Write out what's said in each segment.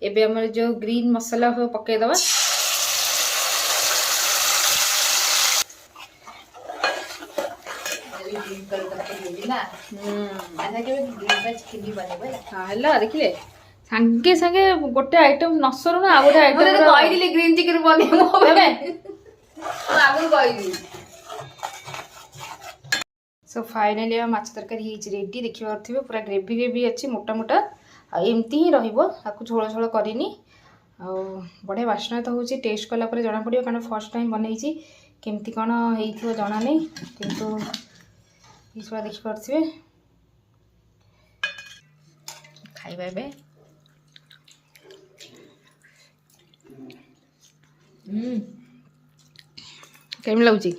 एबे हमर जो ग्रीन मसाला हो पके दवा देखिले सांगे सांगे गोटे आइटम नसरु ना गोटे आइटम कहली ग्रीन चिकन बने सो फाइनली माछ तरकारी रेडी देखिए पूरा ग्रेवी ग्रेवी अच्छी मोटा मोटा एमती ही रहा झोल झोल करनी बढ़िया बास्ना तो हूँ टेस्ट कला जना पड़ो कारण फर्स्ट टाइम बनई केमती कौन हो जना नहीं किंतु ये देखिपे खाइबा एबे केम लगुची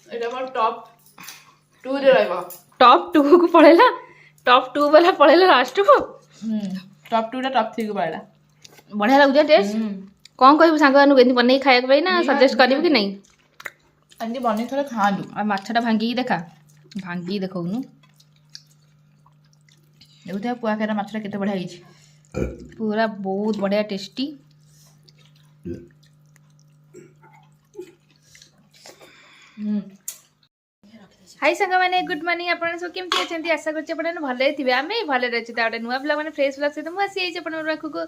टॉप 2 रे रहबो टॉप 2 को पड़ेला टॉप 2 वाला पड़ेला लास्ट को टॉप 2 टा टॉप 3 को पड़ेला बढ़िया लगुचा टेस्ट कौन कहबो सांग मानु केनी बनै खाया के ना सजेस्ट करिवो कि नहीं अंडी बनै थोड़ा खा दू आ माछटा भांगी देखा भांगी देखौनु देखुथा पुआ केरा माछटा केते बढ़िया हिची पूरा बहुत बढ़िया टेस्टी हाय संग मैंने गुड मॉर्निंग अपन सब केमती अछंती आशा करछि अपन भले थिबे आमे भले रहछि ता ओटे नुवा ब्लॉग माने फ्रेश ब्लॉग से तो आसी आइछि अपन रखु को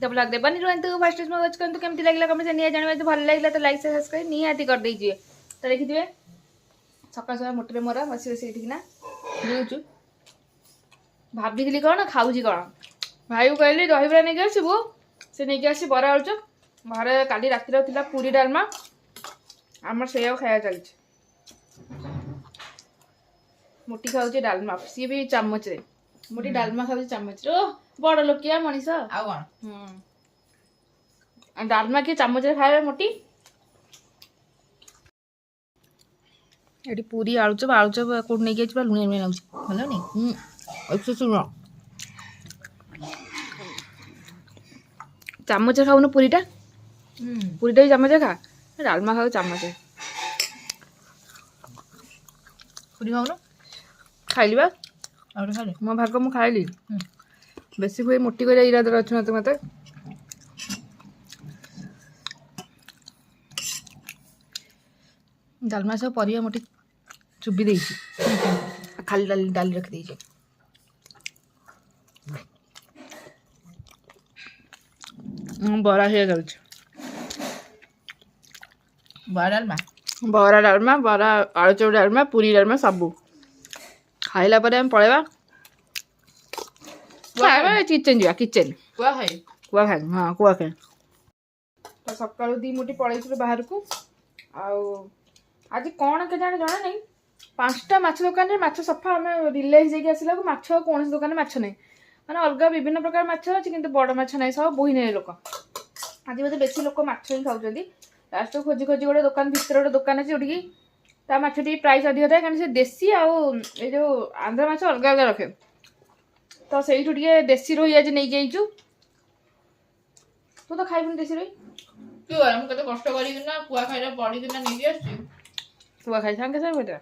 तो ब्लॉग दे बनी रहंतु फर्स्ट में वाच करंतु केमती लागला कमेंट से निया जानबे तो भले लागला तो लाइक से सब्सक्राइब निहाती कर देजिए तो देखि दिबे सकाळ सकाळ मोटरे मोरा बसी बसी ठिकना लेउछु भाबिथिली कोन खाउजी कोन भाई को कहली दहीबरा नै आसीबो से नै आसी बरा आलचो घरे काली राति रहथिला पूरी डालमा हमर सेयाव खाया चलछि मोटी खाऊचे डालमा सी भी चम्मच रे मोटी डालमा खाऊचे चम्मच रे बड़ लोकिया मनीष आ कोन डालमा के चम्मच रे खाए मोटी एडी पूरी आलुचप कोड नै गेछ लुणी लुणी लाଗୁଛି भलो नहीं अच्छे सुनो चम्मच खाऊ न पूरीटा पूरीटा भी चम्मच खा डालमा खाऊ चम्मच पूरी खाऊ न खाइली बा और खा ले मो भाग मु खाइली बेसी हुए मोटी कर इरादा अच्छु ना मत डालमा सब परिया मोटी चुबी देइछि खाली डाली डाली रख देइछि बरा हे गल बरा डालमा बरा आलू डालमा पूरी डालमा सबू खाइला पर हम पळेबा खाइबा किचन जा किचन कुआ खाई हां कुआ खाए तो सकाळु दी मोटी पळैछु बाहर को आज कौन के जाने जाना नहीं 5टा माछ दुकान रे माछ सफा हमें रिलाइज जाके आसिला को माछ कौन दुकान में माछ नहीं माने अलग विभिन्न प्रकार माछ अछि किंतु बड़ माछ नहीं सब बोही नहीं लोक आज बोले बेसी लोक माछ ही खाउछंदी लास्ट खोजी खोजी गोटे दुकान भीतर गोटे दुकान अछि उठी ता माछ टी प्राइस अधिक था कारण से देसी आ ए जो आंध्र माछ अलग अलग रखे तो सेइठु टिके देसी रोही आज नहीं जाइछु तू तो खाइबुन देसी रोही क्यों हम कते कष्ट करी ना कुआ खाइला पड़ी कि ना नहीं आछि तू खाइ संगे संगे बेटा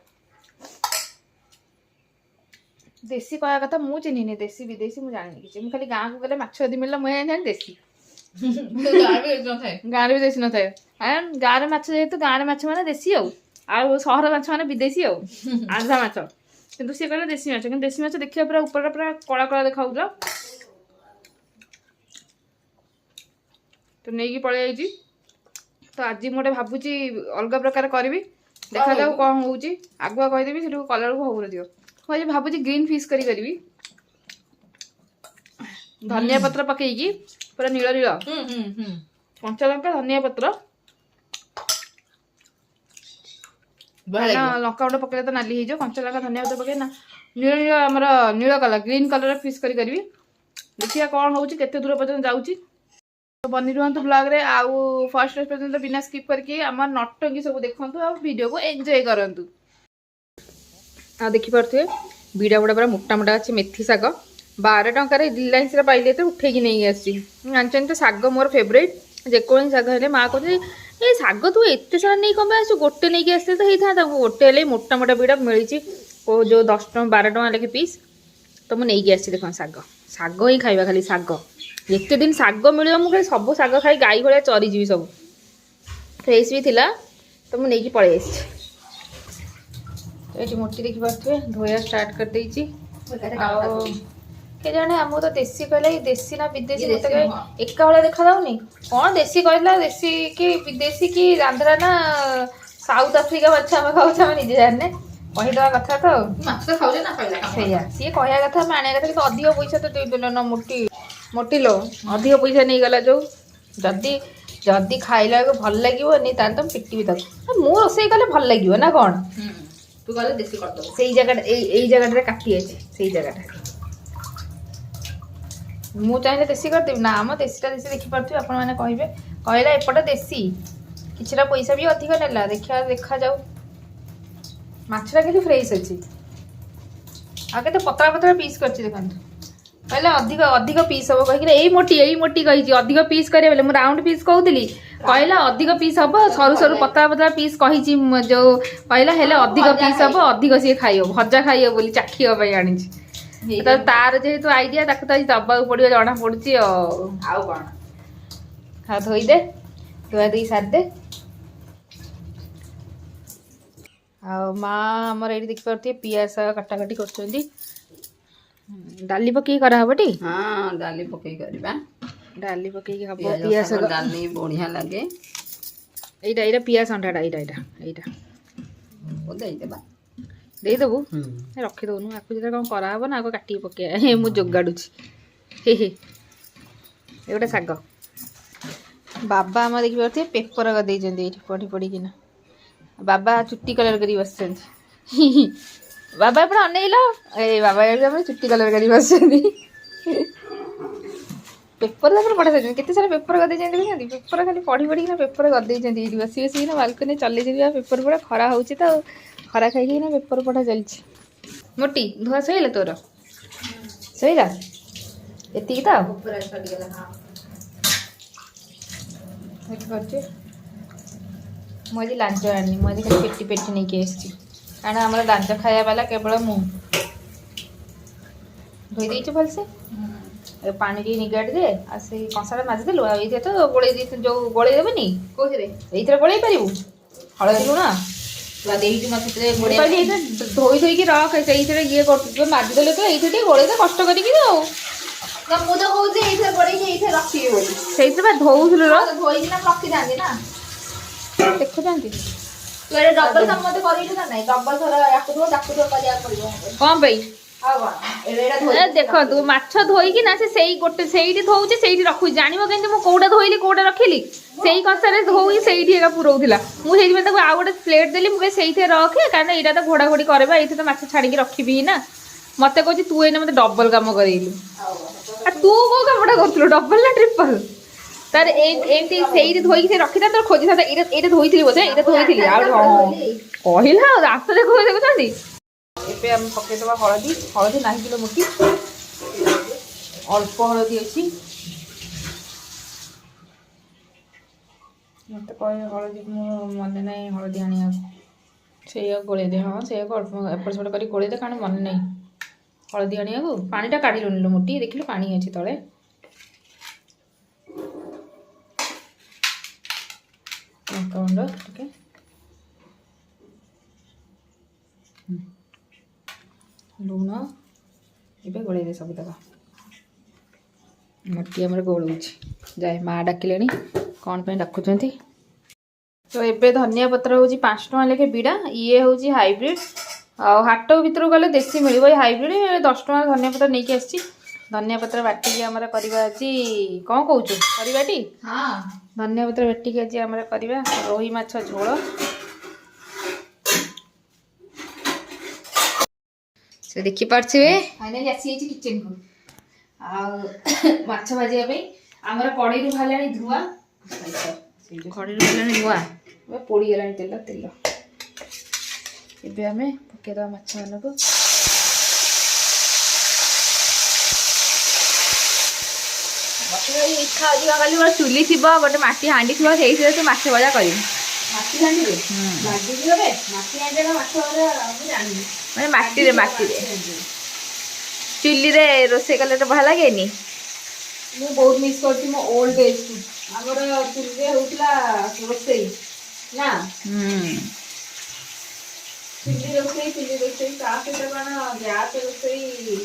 देसी कहया कथा मु चिन्ही ने देसी विदेशी मु जानि कि मु खाली गां को गले माछ यदि मिलला मु जानि देसी गां रे देसी न थाए हां गां रे माछ जेतु गां रे माछ माने देसी आ शहर माछ माने विदेशी आंध्रा माछ किंतु से कहले देसी माछ किंतु देसी माछ देखिया पूरा ऊपर पूरा कला कला देखाउला तो नेकी पळे आइजी तो आज मोटे भाबुची अलग प्रकार करबी देखा जाऊ कौन होउची आगुआ कहि देबी सेटू कलर को होउर दियो मुझे भाबुची ग्रीन फिश करी करबी धनिया पत्र पकेईकी पूरा नीला नीला कंचा लंका धनिया पत्र लंका गुंड पकेले तो नाली हो कंचा लंका धनिया पत्र पके ना नीला नीला हमर नीला colour green colour fish curry करबी देखिया कौन होउची केते दूर पर्यंत जाउची तो बनी रुहतु ब्लॉग रे आउ फर्स्ट पर्यंत बिना स्किप करके आम नटंगी सब देखु आ वीडियो को एंजॉय करंतु आ देखि परथुए बीड़ा बुड़ा पूरा मोटा मोटा अच्छे मेथी शाग 12 टंकार रिलायंस पाइले तो उठेकी नहीं आसी जानते तो शाग मोर फेवरेट जेको शाग हेले माँ कहते ये शाग तू एत सारा नहीं कम आसु गोटे नहीं आसते तो होता है गोटे हेल्ले मोटा मोटा बीड़ा मिली जो 10 टଙ୍କା 12 ଟଙ୍କା लेके पीस तो मुझे आसी देख शाग शाग ही खाइबा खाली शाग ଏତେ ଦିନ ଶାଗ ମିଳିବ ମୁଁ ଖାଲି ସବୁ ଶାଗ ଖାଇ ଗାଈ ଭଳିଆ ଚରିଯିବି ସବୁ। ଫ୍ରେଶ୍ ବି ଥିଲା ତ ମୁଁ ନେଇକି ପଳେଇ ଆସିଛି। ଏଇଠି ମୋଟି ଦେଖିପାରୁଥିବେ ଧୋଇବା ଷ୍ଟାର୍ଟ କରିଦେଇଛି। ଆଉ କେଜାଣି ଆମକୁ ତ ଦେଶୀ କହିଲା କି ଦେଶୀ ନା ବିଦେଶୀ ମତେ କାହିଁ ଏକା ଭଳିଆ ଦେଖାଯାଉନି। କ'ଣ ଦେଶୀ କହିଲା ଦେଶୀ କି ବିଦେଶୀ କି ଆନ୍ଧ୍ରା ନା ସାଉଥ ଆଫ୍ରିକା ମାଛ ଆମେ ଖାଉଛୁ ଆମେ ନିଜେ ଜାଣିନେ। କହିଦେବା କଥା ତ ଆଉ ମାଛ ଖାଉଛେ ନା ଖାଇଲା ସେଇଆ ସିଏ କହିବା କଥା ଆମେ ଆଣିବା କଥା। କିନ୍ତୁ ଅଧିକ ପଇସା ତ ଦେଇଦେଲ ନା ମୋଟି ଲୋ ଅଧିକ ପଇସା ନେଇଗଲା ଯୋଉ। ଯଦି ଯଦି ଖାଇଲା ବେଳକୁ ଭଲ ଲାଗିବନି ତାହେଲେ ତ ପିଟିବି ତାକୁ। ମୁଁ ରୋଷେଇ କଲେ ଭଲ ଲାଗିବ ନା କ'ଣ? ତୁ ଗଲେ ଦେଶୀ କରିଦେବୁ। ସେଇ ଜାଗାଟା ଏଇ ଜାଗାଟାରେ କାଟି ଅଛି ସେଇ ଜାଗାଟା। ମୁଁ ଚାହିଁଲେ ଦେଶୀ କରିଦେବି ନା ଆମ ଦେଶୀଟା ଦେଶୀ ଦେଖିପାରୁଥିବେ ଆପଣମାନେ କହିବେ କହିଲା ଏପଟେ ଦେଶୀ କିଛିଟା ପଇସା ବି ଅଧିକ ନେଲା। ଦେଖାଯାଉ ମାଛଟା କିନ୍ତୁ ଫ୍ରେଶ୍ ଅଛି। ଆଉ କେତେ ପତଳା ପତଳା ପିସ୍ କରିଛି ଦେଖନ୍ତୁ। କହିଲା ଅଧିକ ପିସ୍ ହବ କହିକି ଏଇ ମୋଟି କହିଛି ଅଧିକ ପିସ୍ କରିବା ବେଲେ ମୁଁ ରାଉଣ୍ଡ ପିସ୍ କହୁଥିଲି। କହିଲା ଅଧିକ ପିସ୍ ହବ ସରୁ ସରୁ ପତଳା ପତଳା ପିସ୍ କହିଛି ଯୋଉ କହିଲା ହେଲେ ଅଧିକ ପିସ୍ ହବ ଅଧିକ ସିଏ ଖାଇବ ଭଜା ଖାଇବ ବୋଲି ଚାଖିବା ପାଇଁ ଆଣିଛି। ତାର ଯେହେତୁ ଆଇଡିଆ ତାକୁ ତ ଆଜି ଦବାକୁ ପଡିବ ଜଣା ପଡୁଛି ଆଉ କ'ଣ। ହଁ ଧୋଇଦେ ଧୁଆ ଦେଇ ସାରିଦେ। ଆଉ ମା ଆମର ଏଇଠି ଦେଖିପାରୁଥିବେ ପିଆଜ କାଟାକାଟି କରୁଛନ୍ତି। ଡାଲି ପକେଇକି କରାହବ ଟି? ହଁ ଡାଲି ପକେଇ କରିବା। ଡାଲି ପକେଇକି ହବ ପିଆଜ ଡାଲି ବଢିଆ ଲାଗେ। ଏଇଟା ପିଆଜ ଅଣ୍ଡାଟା ଏଇଟା ଦେଇଦେବା। ଦେଇଦେବୁ ରଖିଦେବୁନୁ ଆକୁ ଯେତେବେଳେ କ'ଣ କରାହବ ନା ଆକୁ କାଟିକି ପକେଇବା। ମୁଁ ଯୋଗାଡ଼ୁଛି ଏଗୁଡ଼ା ଶାଗ। ବାବା ଆମର ଦେଖିପାରୁଥିବେ ପେପର କରିଦେଇଛନ୍ତି ଏଇଠି ପଢ଼ିକିନା। ବାବା ଚୁଟି କଲର କରିକି ବସିଛନ୍ତି। ବାବା ଏପଟେ ଅନେଇଲ ଏଇ ବାବା ଏଠି ଆମର ଚୁଟି କଲର କରିକି ବସିଛନ୍ତି। ପେପର ତାପରେ ପଢ଼ା ଦେଇଛନ୍ତି କେତେ ସାରା ପେପର କରିଦେଇଛନ୍ତି ଦେଖୁଛନ୍ତି। ପେପର ଖାଲି ପଢ଼ିକିନା ପେପର କରିଦେଇଛନ୍ତି ଏଇଠି ବସିକିନା ବାଲକୋନି ଚଲେଇଛନ୍ତି ପେପର ପଢ଼ା। ଖରା ହେଉଛି ତ ଆଉ ଖରା ଖାଇକିନା ପେପର ପଢ଼ା ଚାଲିଛି। ମୋଟି ଧୁଆ ଶୋଇଲା ତୋର ଶୋଇଲା ଏତିକି ତ ଦେଖିପାରୁଛି। ମୁଁ ଆଜି ଲାଞ୍ଜ ଆଣିନି ମୁଁ ଆଜି ଖାଲି ପେଟି ନେଇକି ଆସିଛି କାରଣ ଆମର ଲାଞ୍ଜ ଖାଇବା ବାଲା କେବଳ ମୁଁ। ଧୋଇ ଦେଇଛୁ ଭଲସେ ପାଣି ଟିକେ ନିଗାଡ଼ି ଦେ ଆଉ ସେଇ କଂସାଟା ମାଜିଦେଲୁ। ଆଉ ଏଇଥିରେ ତ ଗୋଳେଇ ଦେଇ ଯୋଉ ଗୋଳେଇ ଦେବେନି କୋଉଥିରେ ଏଇଥିରେ ଗୋଳେଇ ପାରିବୁ ହଳଦୀ ଲୁଣ ଦେଇଛୁ ମତେ କହିଲି ଏଇଥିରେ ଧୋଇକି ରଖ ସେଇଥିରେ ଇଏ କରୁଛୁ ମାଜିଦେଲେ ତ ଏଇଥିରେ ଟିକେ ଗୋଳେଇ ଦେ କଷ୍ଟ କରିକି ଆଉ। ମୁଁ ତ କହୁଛି ଏଇଥିରେ ଗୋଳେଇକି ଏଇଥିରେ ରଖିବି ବୋଲି। ସେଇଥିରେ ବା ଧୋଉଥିଲୁ ଧୋଇକିନା ରଖିଥାନ୍ତି ନା ଦେଖୁଛନ୍ତି। ତୁ ଏଇଟା ଡବଲ କାମ ମତେ କରିଛୁ ନା ନାଇଁ। ଡବଲ ଥର ୟାକୁ ଧୋ ତାକୁ ଧୋ କରିବାକୁ ପଡିବ କ'ଣ ପାଇଁ? ଆଉ କ'ଣ ଦେଖନ୍ତୁ ମାଛ ଧୋଇକି ନା ସେ ସେଇ ଗୋଟେ ସେଇଠି ଧୋଉଛି ସେଇଠି ରଖୁଛି। ଜାଣିବ କେମିତି ମୁଁ କୋଉଟା ଧୋଇଲି କୋଉଟା ରଖିଲି? ସେଇ କଂସାରେ ଧୋଇ ସେଇଠି ଏକା ପୁରଉଥିଲା। ମୁଁ ସେଇଥିପାଇଁ ତାକୁ ଆଉ ଗୋଟେ ପ୍ଲେଟ୍ ଦେଲି। ମୁଁ ସେଇଥିରେ ରଖେ କାରଣ ଏଇଟା ତ ଘୋଡ଼ା ଘୋଡ଼ି କରିବା ଏଇଥିରେ ତ ମାଛ ଛାଡ଼ିକି ରଖିବି ନା। ମତେ କହୁଛି ତୁ ଏଇନା ମତେ ଡବଲ କାମ କରେଇଲୁ। ଆଉ ତୁ କୋଉ କାମଟା କରୁଥିଲୁ ଡବଲ ନା ଟ୍ରିପଲ? ତାର ଏମିତି ସେଇଠି ଧୋଇକି ସେ ରଖିଥାନ୍ତା ଖୋଜିଥାନ୍ତା ଏଇଟା ଧୋଇଥିଲି ବୋଧେ ଏଇଟା ଧୋଇଥିଲି ଆଉ କହିଲା ଆଉ ରାସ୍ତା ଦେଖୁଛନ୍ତି। ଏବେ ଆମେ ପକେଇଦେବା ହଳଦୀ ନାହିଁ କିଲୋ ମୋଟି ଅଳ୍ପ ହଳଦୀ ଅଛି। ମତେ କହିବେ ହଳଦୀ ମୁଁ ମନେ ନାହିଁ ହଳଦୀ ଆଣିବାକୁ। ସେଇଆକୁ ଗୋଳେଇ ଦେ। ହଁ ସେଇଆକୁ ଅଳ୍ପ ଏପଟ ସେପଟ କରି ଗୋଳେଇ ଦେ କାରଣ ମନେ ନାହିଁ ହଳଦୀ ଆଣିବାକୁ। ପାଣିଟା କାଢ଼ିଲୁନି ଲୋ ମୋଟି ଦେଖିଲୁ ପାଣି ଅଛି ତଳେ। ଲଙ୍କାଗୁଣ୍ଡ ଟିକେ ଲୁଣ ଏବେ ଗୋଳେଇ ଦେ ସବୁ ତକ। ମୋଟି ଆମର ଗୋଳଉଛି ଯାଏ ମା ଡାକିଲେଣି କ'ଣ ପାଇଁ ଡାକୁଛନ୍ତି। ତ ଏବେ ଧନିଆ ପତ୍ର ହେଉଛି 5 ଟଙ୍କା ଲେଖେ ବିଡ଼ା। ଇଏ ହେଉଛି ହାଇବ୍ରିଡ଼। ଆଉ ହାଟ ଭିତରକୁ ଗଲେ ଦେଶୀ ମିଳିବ ଏଇ ହାଇବ୍ରିଡ଼ 10 ଟଙ୍କା ଧନିଆ ପତ୍ର ନେଇକି ଆସିଛି। ଧନିଆ ପତ୍ର ବାଟିକି ଆମର କରିବା ଆଜି କ'ଣ କହୁଛୁ କରିବାଟି? ହଁ ଧନିଆ ପତ୍ର ବାଟିକି ଆଜି ଆମର କରିବା ରୋହି ମାଛ ଝୋଳ। ସେ ଦେଖିପାରୁଥିବେ ଫାଇନାଲି ଆସିଯାଇଛି କିଚେନକୁ। ଆଉ ମାଛ ଭାଜିବା ପାଇଁ ଆମର କଡ଼େଇରୁ ବାହାରିଲାଣି ଧୂଆଁ। କଡ଼େଇରୁ ବାହାରିଲାଣି ଧୂଆଁ ପୋଡ଼ିଗଲାଣି ତେଲ। ଏବେ ଆମେ ପକେଇଦେବା ମାଛମାନଙ୍କୁ। ଇଚ୍ଛା ଅଛି କ'ଣ କଲି ମୋର ଚୁଲି ଥିବ ଗୋଟେ ମାଟି ହାଣ୍ଡି ଥିବ ସେଇଥିରେ ତୁ ମାଛ ଭଜା କରିବୁ। ମାଟି ହାଣ୍ଡିରେ ମାଟି ହାଣ୍ଡିରେ ମାଛ ଭଜା ମୁଁ ଜାଣିନି। ମାନେ ମାଟିରେ ଚୁଲିରେ ରୋଷେଇ କଲେ ତ ଭଲ ଲାଗେନି। ମୁଁ ବହୁତ ମିସ୍ କରୁଛି ମୋ ଓଲ୍ଡ ଡେଜକୁ। ଆମର ଚୁଲିରେ ହେଉଥିଲା ରୋଷେଇ ନା, ଚୁଲି ରୋଷେଇ ତା ସହିତ କ'ଣ ଗ୍ୟାସ୍ ରୋଷେଇ।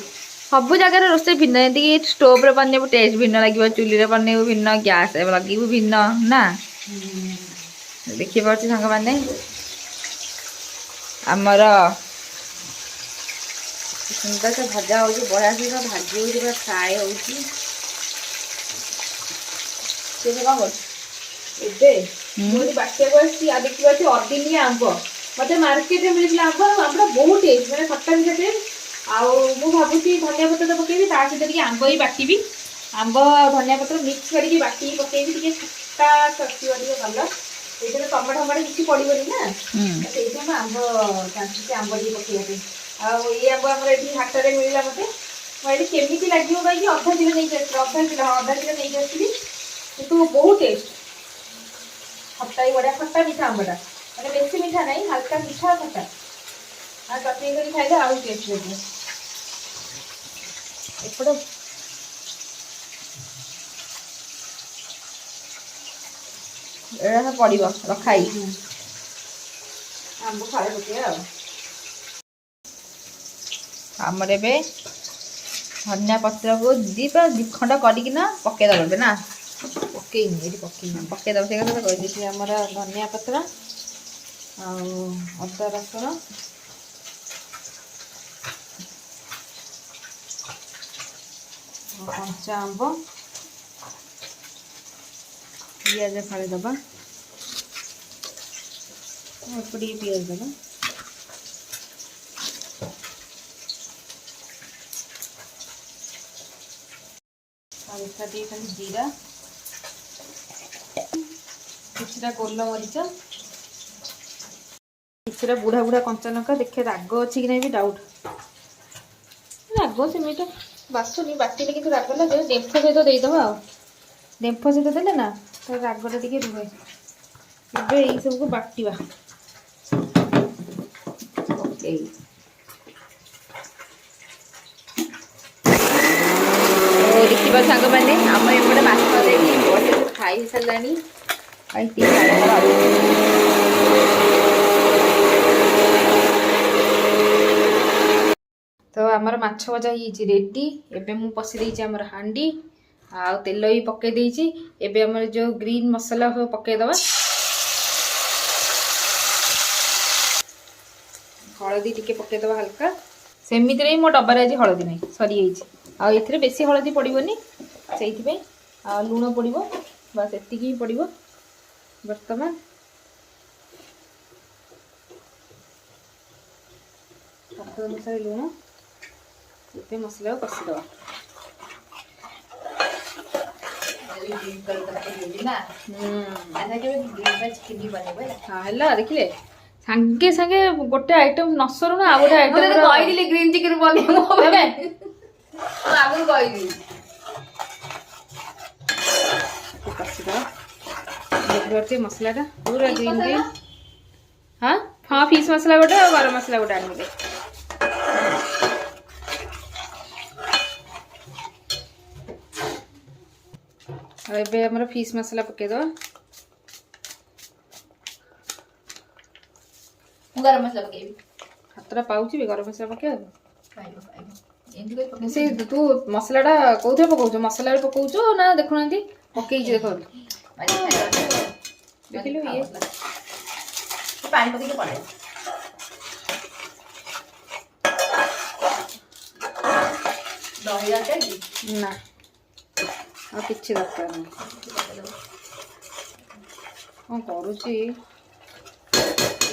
ସବୁ ଜାଗାରେ ରୋଷେଇ ଭିନ୍ନ, ଯେମିତିକି ଷ୍ଟୋଭ୍ରେ ବନେଇବୁ ଟେଷ୍ଟ ଭିନ୍ନ ଲାଗିବ, ଚୁଲିରେ ବନେଇବୁ ଭିନ୍ନ, ଗ୍ୟାସ୍ ଲଗେଇବୁ ଭିନ୍ନ ନା। ଦେଖିପାରୁଛି ସାଙ୍ଗମାନେ ଆମର ସୁନ୍ଦର ସେ ଭଜା ହେଉଛି, ବଢ଼ିଆ ସେ ଭାଜି ହେଉଛି, ପୁରା ଫ୍ରାଏ ହେଉଛି। ଏବେ କ'ଣ କରୁଛୁ? ଏବେ ମୁଁ ଏଠି ବାଟିବାକୁ ଆସିଛି। ଆଉ ଦେଖିପାରୁଛି ଅଦିନିଆ ଆମ୍ବ, ମତେ ମାର୍କେଟରେ ମିଳିଥିଲା ଆମ୍ବ। ଆମ୍ବଟା ବହୁତ ଟେଷ୍ଟ, ମାନେ ଖଟା ମିଠା ଟେଷ୍ଟ। ଆଉ ମୁଁ ଭାବୁଛି ଧନିଆ ପତ୍ର ପକେଇବି, ତା ସହିତ ଟିକେ ଆମ୍ବ ହିଁ ବାଟିବି। ଆମ୍ବ ଆଉ ଧନିଆ ପତ୍ର ମିକ୍ସ କରିକି ବାଟିକି ପକେଇବି, ଟିକେ ଖଟା ଚଟିବ ଟିକେ ଭଲ। ଏଇଥିରେ ଟମାଟୋ କିଛି ପଡ଼ିବନି ନା, ସେଇଥିପାଇଁ ମୁଁ ଆମ୍ବ ଚାହୁଁଛି, ଆମ୍ବ ଟିକେ ପକେଇବା ପାଇଁ। ଆଉ ଏଇ ଆମ୍ବ ଆମର ଏଠି ହାଟରେ ମିଳିଲା ମତେ। ମୁଁ ଏଠି କେମିତି ଲାଗିବ କହିକି ଅଧା କିଲୋ ନେଇକି ଆସିଥିଲି, ଅଧା କିଲୋ ନେଇକି ଆସିଥିଲି। କିନ୍ତୁ ବହୁତ ଟେଷ୍ଟ, ଖଟା ବି ବଢ଼ିଆ, ଖଟା ମିଠା ଆମ୍ବଟା, ମାନେ ବେଶୀ ମିଠା ନାହିଁ, ହାଲକା ମିଠା ଖଟା। ଆଉ ଚଟଣି କରି ଖାଇଲେ ଆହୁରି ଟେଷ୍ଟ ଲାଗିବ। ଏପଟେ ଏଇଟା ସବୁ ପଡ଼ିବ ରଖା ହେଇଛି, ଆମ୍ବ ଫାଳେ ପକେଇବା ଆଉ। ଆମର ଏବେ ଧନିଆ ପତ୍ରକୁ ଦି ଖଣ୍ଡ କରିକିନା ପକେଇଦବ ଏବେ ନା। ପକେଇନି, ଏଠି ପକେଇଦବ, ସେଇ କଥା କହିଦେଇଛି। ଆମର ଧନିଆ ପତ୍ର ଆଉ ଅଦା ରସୁଣ କଞ୍ଚା ଆମ୍ବ, ପିଆଜ ଫାଳେ ଦବା, ଅଳ୍ପ ଟିକେ ପିଆଜ ଦବା, ହାଲକା ଟିକେ ଖାଲି ଜିରା, କିଛିଟା ଗୋଲମରିଚ, କିଛିଟା ବୁଢ଼ା ବୁଢ଼ା କଞ୍ଚା ଲଙ୍କା। ଦେଖେ ରାଗ ଅଛି କି ନାହିଁ ବି ଡାଉଟ୍। ରାଗ ସେମିତି ବାସୁନି, ବାଟିଲେ କିନ୍ତୁ ରାଗ ଲାଗେ। ଡେମ୍ଫ ସହିତ ଦେଇଦେବା ଆଉ, ଡେମ୍ଫ ସହିତ ଦେଲେ ନା ତ ରାଗଟା ଟିକେ ରୁହେ। ଏବେ ଏଇସବୁକୁ ବାଟିବା। ଓକେ, ଦେଖିବା ସାଙ୍ଗମାନେ, ଆମ ଏପଟେ ମାଛ ଦେଇକି ବଢ଼ିଆ ଖାଇ ସାରିଲାଣି। ତ ଆମର ମାଛ ଭଜା ହେଇଯାଇଛି ରେଡି। ଏବେ ମୁଁ ପଶି ଦେଇଛି ଆମର ହାଣ୍ଡି, ଆଉ ତେଲ ବି ପକେଇ ଦେଇଛି। ଏବେ ଆମର ଯୋଉ ଗ୍ରୀନ୍ ମସଲା ସବୁ ପକେଇଦବା। ହଳଦୀ ଟିକେ ପକେଇଦବା ହାଲକା, ସେମିତିରେ ହିଁ ମୋ ଡବାରେ ଆଜି ହଳଦୀ ନାହିଁ, ସରିଯାଇଛି। ଆଉ ଏଥିରେ ବେଶୀ ହଳଦୀ ପଡ଼ିବନି, ସେଇଥିପାଇଁ। ଆଉ ଲୁଣ ପଡ଼ିବ, ବାସ୍ ଏତିକି ହିଁ ପଡ଼ିବ ବର୍ତ୍ତମାନ। ସ୍ୱାଦ ଅନୁସାରେ ଲୁଣ, ଏବେ ମସଲାକୁ କଷିଦେବା। ହେଲା, ଦେଖିଲେ ସାଙ୍ଗେ ସାଙ୍ଗେ ଗୋଟେ ଆଇଟମ୍ ନ ସରୁଣୁ ଆଉ ଗୋଟେ ଆଇଟମ୍ କହିଥିଲି ଗ୍ରୀନ୍ ଚିକେନ୍ ବନେଇବା ଆଗରୁ କହିଥିଲି। କଷିଦେବା, ଦେଖିପାରୁଥିବେ ମସଲାଟା ପୁରା ଗ୍ରୀନ୍ ଗ୍ରୀନ୍। ହଁ ହଁ, ଫିସ୍ ମସଲା ଗୋଟେ ଆଉ ଗରମ ମସଲା ଗୋଟେ ଆଣିବେ। ଆଉ ଏବେ ଆମର ଫିସ୍ ମସଲା ପକେଇଦବା। ମୁଁ ଗରମ ମସଲା ପକେଇବି, ହାତଟା ପାଉଛି ବି ଗରମ ମସଲା ପକେଇବା। ସେ ତୁ ମସଲାଟା କୋଉଥିରେ ପକଉଛୁ? ମସଲାରେ ପକଉଛୁ ନା ଦେଖୁନାହାନ୍ତି ପକେଇଛି, ଦେଖ ଦେଖିଲୁ ଇଏ ପାଣି ପକେଇକି ପଳେଇ ଦହି ଦରକାର କି ନା, ଆଉ କିଛି ଦରକାର ନାହିଁ। କ'ଣ କରୁଛି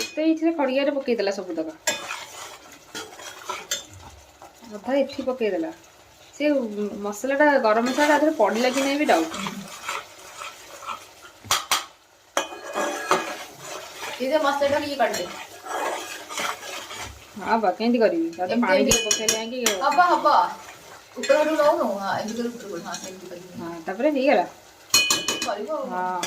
ଏତେ, ଏଇଥିରେ ଖଡ଼ିଆରେ ପକେଇଦେଲା ସବୁ ତକ, ଅଧା ଏଠି ପକେଇଦେଲା। ସେ ମସଲାଟା ଗରମ ମସଲାଟା ଆଧରେ ପଡ଼ିଲା କି ନାହିଁ ବି ଡାଉଟ୍। ମସଲାଟା ଇଏ କରିଦେ। ହଁ ବା, କେମିତି କରିବି? ତାପରେ ପାଣି ଟିକେ ପକେଇଲେ ଯାଇକି ହବ ହବ। ଉପରକୁ ନଉନୁ, ହଁ ଏମିତି କରି ଉପରକୁ, ହଁ ସେମିତି କରିବି। ହଁ, ତାପରେ ହେଇଗଲା କରିବ। ହଁ,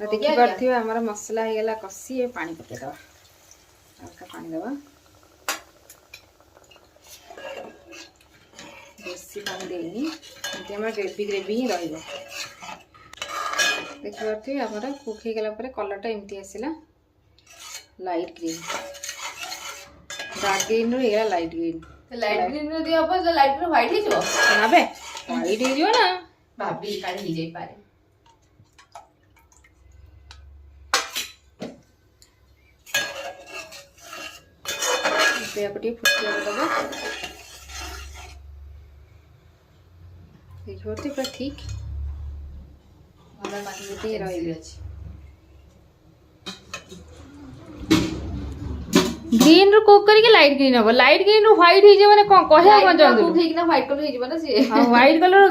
तो देखिए आमर मसला होगा कषी पानी पकेदवा हल्का पानी दवा बेसी पानी देनी ग्रेवी ग्रेवी ही रही देखिए आमर कुक हो गला कलरटा एमती आसला लाइट ग्रीन डार्क ग्रीन रो लाइट ग्रीन रो दिया अब लाइट रो व्हाइट ही जो ना बे व्हाइट ही जो ना भाभी काली ही जाई पारे पे फुटिया दबा देखिए पूरा ठीक हमरा माटी रही अछि ग्रीन रो कुक करके लाइट ग्रीन हो लाइट ग्रीन रो व्हाइट ही जे माने कोन कहया कोन जाउ कुक हेक ना व्हाइट कलर हे ना से हां व्हाइट कलर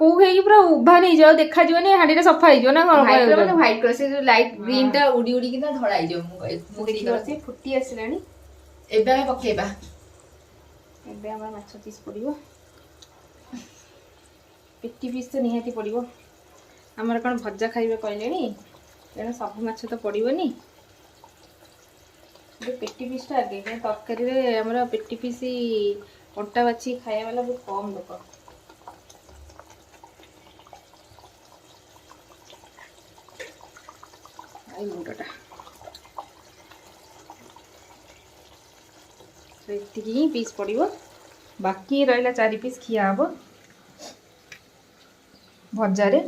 कुक हेकी पूरा उभा नहीं जाओ देखा जीवनी हांडीटा सफा ही जो ना कोन व्हाइट कलर माने व्हाइट कलर से लाइट ग्रीन टा उडी उडी किना धड़ा ही जो मु देखि करसी फुटी आसिलानी एबे हम पकेबा एबे हमर माछ पीस पड़िबो पेटी पीस तो निहाती पड़िबो हमर कोन भज्जा खाइबे कहलेनी तेना सब माछ तो पड़िबोनी पेटी पीसटा आगे तरकारी रे हमरा पेटी पीसी कंटा बाछी खाया वाला बहुत कम लोक आई मुंडटा तो इतनी ही पीस पड़ो बाकी रहा 4 पीस खिया हम भजारे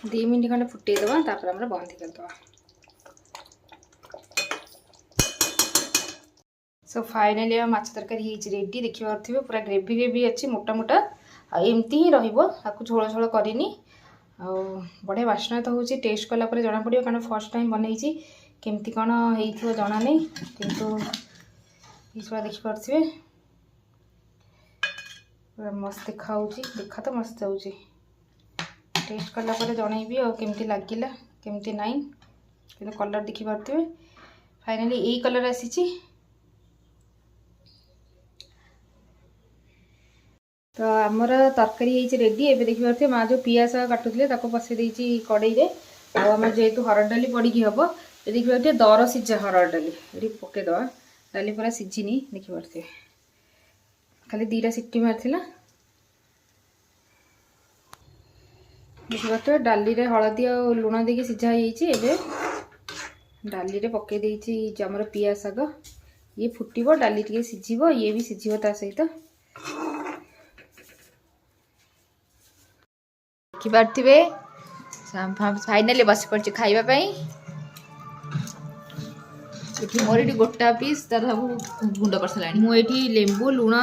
दी मिनट खंडे फुटेदवा तापर बंद करदे सो फाइनाली माछ तरकारी रेडी देखि पारे पूरा ग्रेवी ग्रेवी अच्छी मोटा मोटा एमती ही रहा झोल झोल करनी बढ़िया बास्ना तो हूँ टेस्ट कला जना पड़ो कारण फर्स्ट टाइम बनई केमती कौन हो जना नहीं किंतु देखिपे पूरा मस्त देखा देखा तो मस्त हो टेस्ट कला जनइबी केमती लगिला केमती नाई कि कलर देखिपे फाइनाली यही कलर आसी तो आमर तरकारी रेडी एवं देखिए माँ जो पियाज काटुले पसई कड़ई आम जेहेतु हरड़ डाली पड़ी हम देखिए दर सीझा हरड़ डाली ये पकईद डाली पूरा सीझिनी देखिपे खाली 2टा सीटी मारला देखिए डाली रे हलदी और लुण देके सीझा हो डाली रे पकई देछि आमर पियाज शाग ये फुटब डाली टे सीझब ये भी सीझब ता सहित देखिपे फाइनाली बस पड़ी खाइबापी मोर ये गोटा पीस तार सब गुंड कर सारा मुझे लेंबू लुण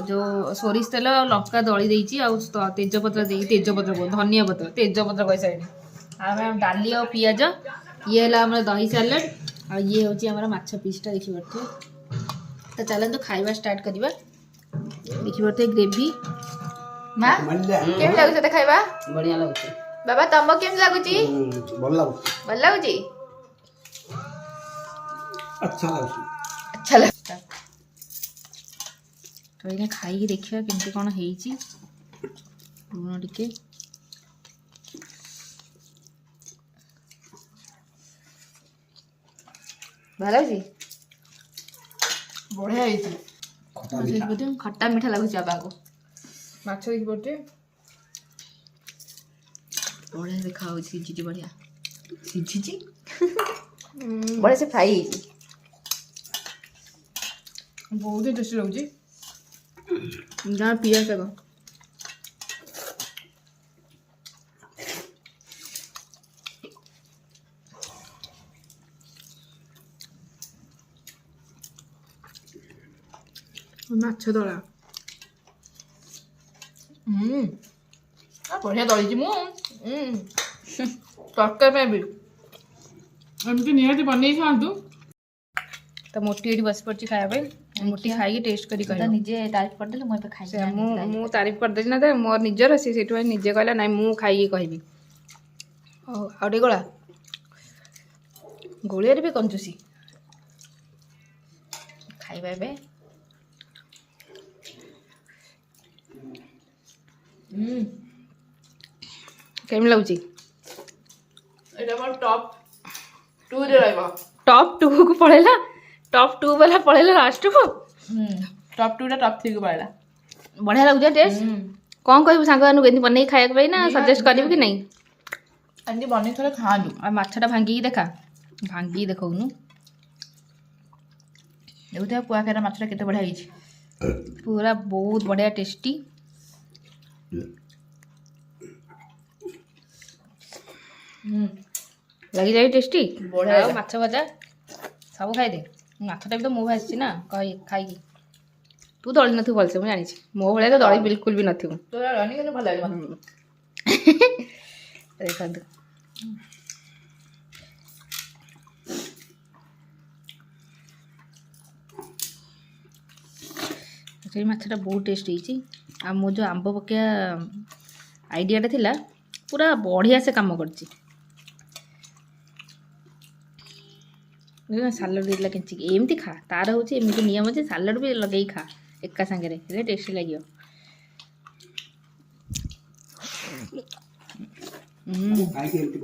जो सोरिष तेल लंका दली देती तेजपत्र तेजपत्र धनिया पत्र तेजपत्र कही सारे डाली और पियाज ये है दही सालाड और ये हूँ माछ पीसटा देखिपे तो चलते खाइबा स्टार्ट करवा देखिपे ग्रेवी माँ केम लगुच खाइबा बढ़िया लगुच बाबा तुम केम लगुच भल लगुच अच्छा लगुच अच्छा लग तो ये खाई देखिए केमती कौन है लुण टिके भल लगुच बढ़िया खट्टा मीठा लगुच बाबा को माछ देखिपे बढ़िया देखा सीझी बढ़िया सीझी बढ़िया से फ्राई बहुत ही टेस्टी लगुच जहाँ पियाज शाग माछ दला बढ़िया दली तरकारी भी एमती निहाती बनई खातु तो मोटी ये बस पड़ी खाया मोटी खाई टेस्ट कर निजे तारीफ करदेले मु खाई मु तारीफ करदेली ना तो मोर निजर सी से निजे कहला ना मु खाई कहबी आउटे गला गोलियार भी कंजूसी ଖାଇବା ଏବେ। କେମିତି ଲାଗୁଛି? ଏଇଟା ମୋର ଟପ୍ 2 ରେ ରହିବ। ଟପ୍ 2 କୁ ପଳେଇଲା, ଟପ୍ 2 ବାଲା ପଳେଇଲା ଲାଷ୍ଟକୁ। ଟପ୍ 2 ଟା ଟପ୍ 3 କୁ ପଳେଇଲା। ବଢ଼ିଆ ଲାଗୁଛି ଟେଷ୍ଟ। କ'ଣ କହିବୁ ସାଙ୍ଗମାନଙ୍କୁ ଏମିତି ବନେଇକି ଖାଇବା ପାଇଁ ନା ସଜେଷ୍ଟ କରିବୁ କି ନାହିଁ? ଏମିତି ବନେଇ ଥରେ ଖାଆନ୍ତୁ। ଆଉ ମାଛଟା ଭାଙ୍ଗିକି ଦେଖା, ଭାଙ୍ଗିକି ଦେଖଉନୁ। ଦେଖୁଥିବା କୁଆଖାଇର ମାଛଟା କେତେ ବଢ଼ିଆ ହେଇଛି। ପୁରା ବହୁତ ବଢ଼ିଆ ଟେଷ୍ଟି। ଲାଗିଯାଇ ଟେଷ୍ଟି। ବଢ଼ିଆ ଆଉ ଲାଗିଲା। ମାଛ ଭଜା ସବୁ ଖାଇଦେ। ମାଛଟା ବି ତ ମୁଁ ଭାଜିଛି ନା ଖାଇକି। ତୁ ଦଳି ନଥିବୁ ଭଲସେ, ମୁଁ ଜାଣିଛି। ମୋ ଭଳିଆ ତ ଦଳି ବିଲକୁଲ ବି ନଥିବୁ। ତୋର ରନି କିନ୍ତୁ ଭଲ ଲାଗିବ। ଦେଖନ୍ତୁ ସେଇ ମାଛଟା ବହୁତ ଟେଷ୍ଟ ହେଇଛି। ଆଉ ମୋ ଯେଉଁ ଆମ୍ବ ପକେଇବା ଆଇଡ଼ିଆଟା ଥିଲା ପୁରା ବଢ଼ିଆ ସେ କାମ କରିଛି। ସାଲାଡ଼ ଦେଇଥିଲା କେଞ୍ଚିକି। ଏମିତି ଖା, ତାର ହେଉଛି ଏମିତି ନିୟମ ଯେ ସାଲାଡ଼ ବି ଲଗେଇ ଖା ଏକା ସାଙ୍ଗରେ, ହେଲେ ଟେଷ୍ଟି ଲାଗିବ। ଖାଇକି ଏମିତି